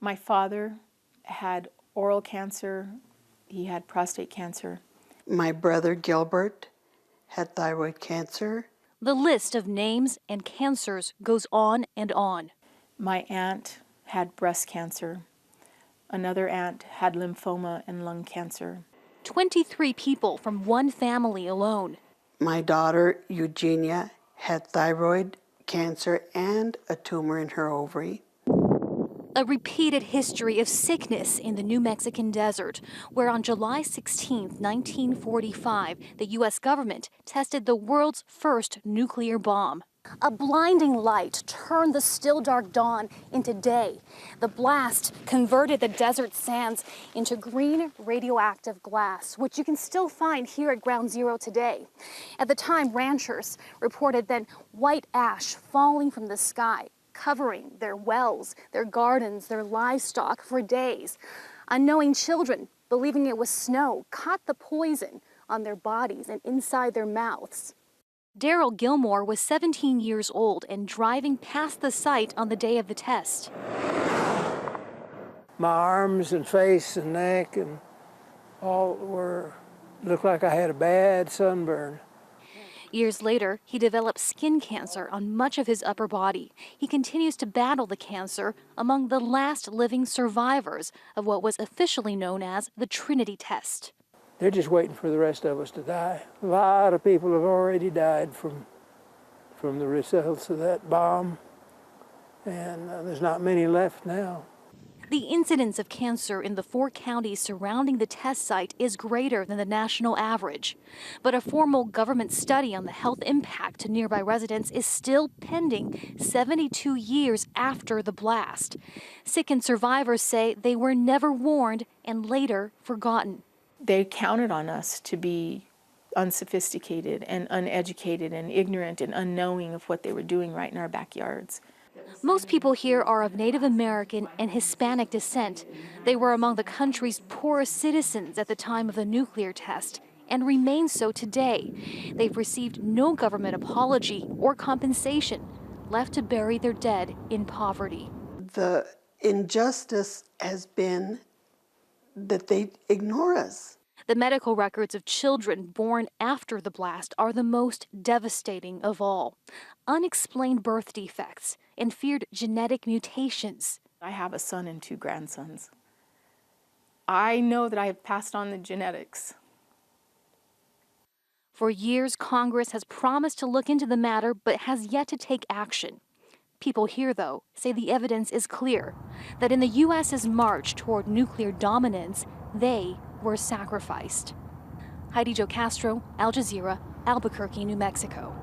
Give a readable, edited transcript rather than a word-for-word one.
My father had oral cancer. He had prostate cancer. My brother Gilbert had thyroid cancer. The list of names and cancers goes on and on. My aunt had breast cancer. Another aunt had lymphoma and lung cancer. 23 people from one family alone. My daughter Eugenia had thyroid cancer and a tumor in her ovary. A repeated history of sickness in the New Mexican desert, where on July 16, 1945, the U.S. government tested the world's first nuclear bomb. A blinding light turned the still dark dawn into day. The blast converted the desert sands into green radioactive glass, which you can still find here at Ground Zero today. At the time, ranchers reported then white ash falling from the sky, covering their wells, their gardens, their livestock for days. Unknowing children, believing it was snow, caught the poison on their bodies and inside their mouths. DARRYL Gilmore was 17 years old and driving past the site on the day of the test. My arms and face and neck and all looked like I had a bad sunburn. Years later, he developed skin cancer on much of his upper body. He continues to battle the cancer among the last living survivors of what was officially known as the Trinity test. They're just waiting for the rest of us to die. A lot of people have already died from the results of that bomb, and there's not many left now. The incidence of cancer in the 4 counties surrounding the test site is greater than the national average. But a formal government study on the health impact to nearby residents is still pending 72 years after the blast. Sickened survivors say they were never warned and later forgotten. They counted on us to be unsophisticated and uneducated and ignorant and unknowing of what they were doing right in our backyards. Most people here are of Native American and Hispanic descent. They were among the country's poorest citizens at the time of the nuclear test and remain so today. They've received no government apology or compensation, left to bury their dead in poverty. The injustice has been that they ignore us. The medical records of children born after the blast are the most devastating of all. Unexplained birth defects and feared genetic mutations. I have a son and 2 grandsons. I know that I have passed on the genetics. For years, Congress has promised to look into the matter, but has yet to take action. People here, though, say the evidence is clear, that in the U.S.'s march toward nuclear dominance, they were sacrificed. Heidi, Zhou-Castro, Al Jazeera, Albuquerque, New Mexico.